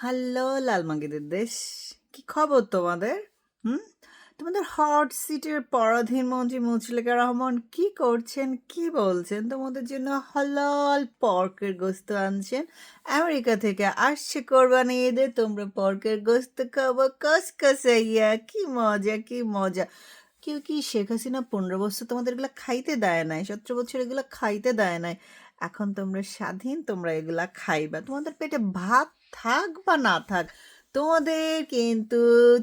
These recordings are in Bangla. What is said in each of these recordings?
হ্যালো লালমাঙ্গিদের দেশ, কি খবর তোমাদের? হুম তোমাদের হট সিটের পরাধীন মন্ত্রী মুচলেকা রহমান কি করছেন, কি বলছেন? তোমাদের জন্য হালাল পর্কের গোস্ত আনছেন আমেরিকা থেকে, আসছে কোরবানি ঈদে, তোমরা পর্কের গোস্ত খাবো কসকসাইয়া। কি মজা, কি মজা! কেউ কি শেখ হাসিনা 15 বছর তোমাদের এগুলা খাইতে দেয় নাই? 17 বছর এগুলা খাইতে দেয় নাই। এখন তোমরা স্বাধীন, তোমরা এগুলা খাইবা, তোমাদের পেটে ভাত থাক বা না থাক। তোমাদের কিন্তু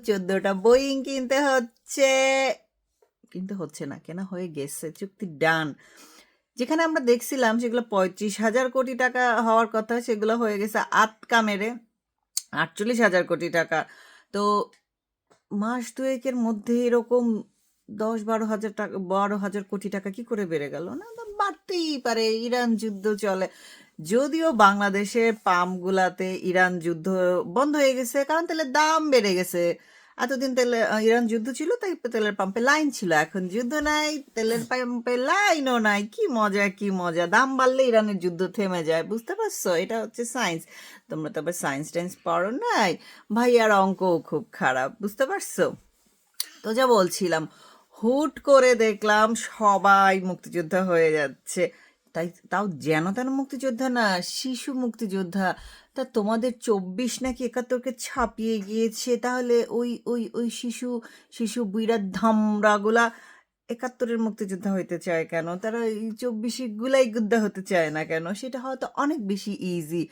14টা বোয়িং কিনতে হচ্ছে, কিন্তু হচ্ছে না, কেনা হয়ে গেছে, চুক্তি ডান। যেখানে আমরা দেখছিলাম সেগুলো 35,000 কোটি টাকা হওয়ার কথা, সেগুলো হয়ে গেছে আটকা মেরে 48,000 কোটি টাকা। তো মাস দুয়েকের মধ্যে এরকম 10-12 হাজার টাকা, 12,000 কোটি টাকা কি করে বেড়ে গেল? না, তো বাড়তেই পারে, ইরান যুদ্ধ চলে। যদিও বাংলাদেশের পাম্পগুলাতে ইরান যুদ্ধ বন্ধ হয়ে গেছে, কারণ তেলের দাম বেড়ে গেছে। এতদিন তেলে ইরান যুদ্ধ ছিল, তাই তেলের পাম্পে লাইন ছিল। এখন যুদ্ধ নাই, তেলের পাম্পে লাইনও নাই। কি মজা, কি মজা! দাম বাড়লে ইরানের যুদ্ধ থেমে যায়, বুঝতে পারছো? এটা হচ্ছে সায়েন্স। তোমরা তো আবার সায়েন্স টাইন্স পড়ো নাই। ভাইয়ার অঙ্কও খুব খারাপ, বুঝতে পারছো? তো যা বলছিলাম, হুট করে দেখলাম সবাই মুক্তিযোদ্ধা হয়ে যাচ্ছে। তাও যেন তেন মুক্তিযোদ্ধা না, শিশু মুক্তিযোদ্ধা। তা তোমাদের 24 নাকি 71কে ছাপিয়ে গিয়েছে, তাহলে ওই ওই ওই শিশু শিশু বুইড়া ধামরাগুলা 71-এর মুক্তিযোদ্ধা হইতে চায় কেন? তারা এই 24 গুলাই যোদ্ধা হতে চায় না কেন? সেটা হয়তো অনেক বেশি ইজি,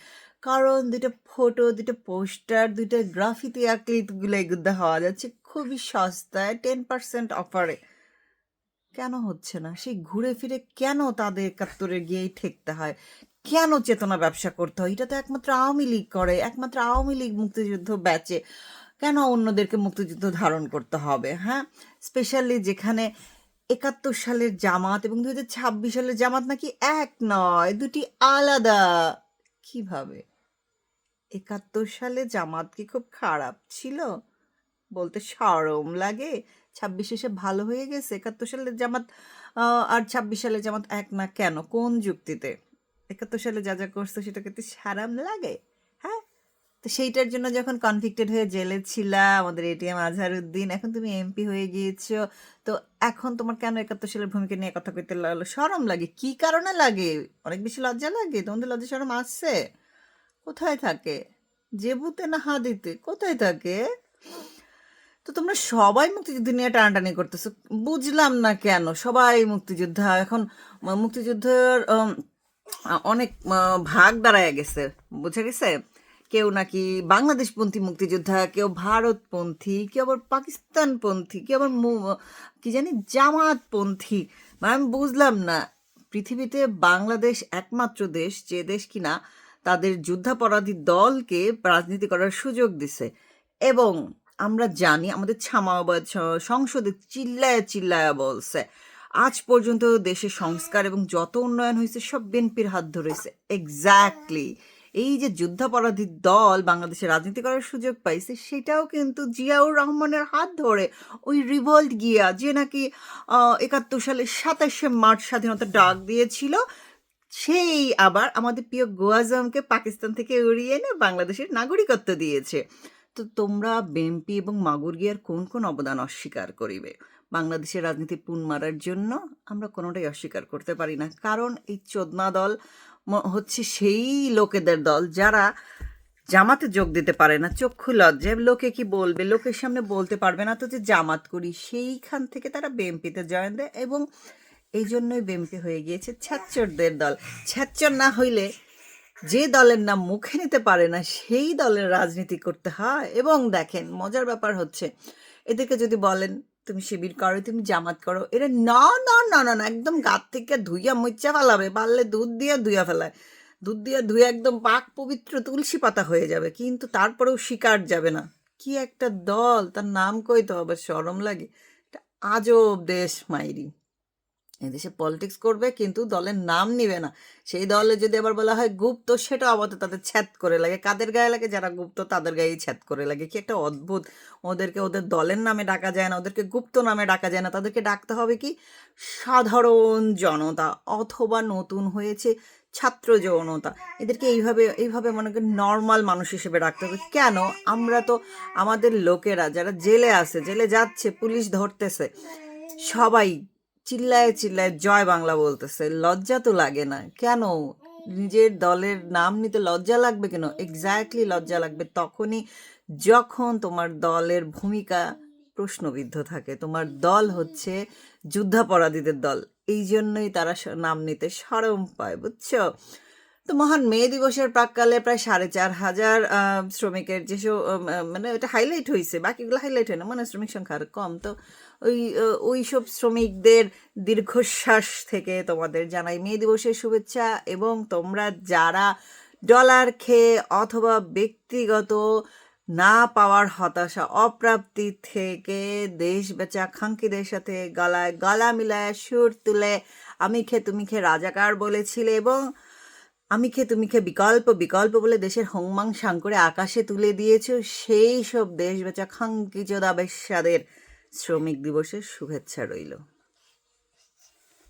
কারণ দুইটা ফটো, দুইটা পোস্টার, দুইটা গ্রাফিতি আঁকলেই গুলাই যোদ্ধা হওয়া যাচ্ছে খুবই সস্তায়, 10% অফারে। কেন হচ্ছে না? সেই ঘুরে ফিরে কেন তাদের 71-এ গিয়েই ঠেকতে হয়? কেন চেতনা ব্যবসা করতে হয়? এটা তো একমাত্র আওয়ামী লীগ করে, একমাত্র আওয়ামী লীগ মুক্তিযুদ্ধ ব্যাচে। কেন অন্যদেরকে মুক্তিযুদ্ধ ধারণ করতে হবে? হ্যাঁ, স্পেশালি যেখানে 71 সালের জামাত এবং 2026 সালের জামাত নাকি এক নয়, দুটি আলাদা। কিভাবে? 71 সালে জামাত কি খুব খারাপ ছিল? বলতে শরম লাগে। 26 এসে ভালো হয়ে গেছে? 71 সালের জামাত আর 26 সালের জামাত এক না কেন? কোন যুক্তিতে? 71 সালে যা যা করছো সেটাকে তো সারাম লাগে? হ্যাঁ, তো সেইটার জন্য যখন কনভিক্টেড হয়ে জেলে ছিলা, আমাদের এটিএম আজহারউদ্দিন, এখন তুমি এমপি হয়ে গিয়েছো। তো এখন তোমার কেন 71 সালের ভূমিকা নিয়ে কথা কইতে লাগলো? শরম লাগে? কি কারণে লাগে? অনেক বেশি লজ্জা লাগে? তোমাদের লজ্জা শরম আসছে? কোথায় থাকে? জেবুতে না হাদিতে? কোথায় থাকে? তো তোমরা সবাই মুক্তিযুদ্ধ নিয়ে টানাটানি করতেছো, বুঝলাম না কেন সবাই মুক্তিযোদ্ধা এখন। মুক্তিযুদ্ধের অনেক ভাগ দাঁড়ায় গেছে, বুঝে গেছে। কেউ নাকি বাংলাদেশপন্থী মুক্তিযোদ্ধা, কেউ ভারতপন্থী, কেউ আবার পাকিস্তানপন্থী, কেউ আবার কি জানি জামাতপন্থী। মানে আমি বুঝলাম না। পৃথিবীতে বাংলাদেশ একমাত্র দেশ যে দেশ কিনা তাদের যুদ্ধাপরাধী দলকে রাজনীতি করার সুযোগ দিছে। এবং আমরা জানি আমাদের ছামাবাদ সংসদে চিল্লায়া চিল্লায়া বলছে আজ পর্যন্ত দেশের সংস্কার এবং যত উন্নয়ন হয়েছে সব বিএনপির হাত ধরেছে। এক্স্যাক্টলি, এই যে যুদ্ধাপরাধী দল বাংলাদেশে রাজনীতি করার সুযোগ পাইছে, সেটাও কিন্তু জিয়াউর রহমানের হাত ধরে। ওই রিভল্ট গিয়া যে নাকি 71 সালে 27শে মার্চ স্বাধীনতা ডাক দিয়েছিল, সেই আবার আমাদের প্রিয় গোয়াজমকে পাকিস্তান থেকে উড়িয়ে এনে বাংলাদেশের নাগরিকত্ব দিয়েছে। তো তোমরা বিএনপি এবং মাগুর গিয়ার কোন কোন অবদান অস্বীকার করিবে? বাংলাদেশের রাজনীতি পুন মারার জন্য আমরা কোনোটাই অস্বীকার করতে পারি না, কারণ এই চোদনা দল হচ্ছে সেই লোকেদের দল যারা জামাতে যোগ দিতে পারে না, চক্ষু লজ্জায়। লোকে কি বলবে, লোকের সামনে বলতে পারবে না তো যে জামাত করি, সেইখান থেকে তারা বিএনপিতে জয়েন দেয় এবং এই জন্যই বিএনপি হয়ে গিয়েছে ছ্যাচ্চরদের দল। ছ্যাচ্চর না হইলে যে দলের নাম মুখে নিতে পারে না সেই দলের রাজনীতি করতে হয়। এবং দেখেন, মজার ব্যাপার হচ্ছে, এদেরকে যদি বলেন তুমি শিবির করো, তুমি জামাত করো, এরা না না না না না, একদম গাত থেকে ধুইয়া মুচ্চা ফেলাবে, পারলে দুধ দিয়ে ধুইয়া ফেলায়, দুধ দিয়ে ধুয়ে একদম পাক পবিত্র তুলসী পাতা হয়ে যাবে, কিন্তু তারপরেও শিকার যাবে না। কি একটা দল, তার নাম কইতে হবে, শরম লাগে। এটা আজব দেশ মাইরি। এদেশে পলিটিক্স করবে কিন্তু দলের নাম নিবে না। সেই দলে যদি আবার বলা হয় গুপ্ত, সেটা আবার তাদের ছ্যাদ করে লাগে। কাদের গায়ে লাগে? যারা গুপ্ত তাদের গায়েই ছ্যাদ করে লাগে। কি একটা অদ্ভুত! ওদেরকে ওদের দলের নামে ডাকা যায় না, ওদেরকে গুপ্ত নামে ডাকা যায় না, তাদেরকে ডাকতে হবে কি সাধারণ জনতা, অথবা নতুন হয়েছে ছাত্র যৌনতা, এদেরকে এইভাবে এইভাবে মনে করি নর্মাল মানুষ হিসেবে রাখতে হবে কেন? আমরা তো আমাদের লোকেরা যারা জেলে আছে, জেলে যাচ্ছে, পুলিশ ধরতেছে, সবাই চিল্লায় চিল্লায় জয় বাংলা বলতেছে, লজ্জা তো লাগে না কেন? নিজের দলের নাম নিতে লজ্জা লাগবে কেন? এক্স্যাক্টলি লজ্জা লাগবে তখনই যখন তোমার দলের ভূমিকা প্রশ্নবিদ্ধ থাকে। তোমার দল হচ্ছে যুদ্ধাপরাধীদের দল, এই জন্যই তারা নাম নিতে শরম পায়, বুঝছো? তো মহান মে দিবসের প্রাক্কালে প্রায় 4,500 শ্রমিকের যেসব মানে এটা হাইলাইট হয়েছে, বাকিগুলো হাইলাইট হয় না, মানে শ্রমিক সংখ্যা আর কম। তো ওই সব শ্রমিকদের দীর্ঘশ্বাস থেকে তোমাদের জানাই মে দিবসের শুভেচ্ছা। এবং তোমরা যারা ডলার খেয়ে অথবা ব্যক্তিগত না পাওয়ার হতাশা, অপ্রাপ্তি থেকে দেশ বেচা খাঙ্কিদের সাথে গলায় গলা মিলায় সুর তুলে আমি খে তুমি খে রাজাকার বলেছিলে, এবং আমি খে তুমি খে বিকল্প বিকল্প বলে দেশের হোংমাং সাং করে আকাশে তুলে দিয়েছ, সেই সব দেশ বেচা খাঙ্কি চোদা বেশ্যাদের শ্রমিক দিবসের শুভেচ্ছা রইল।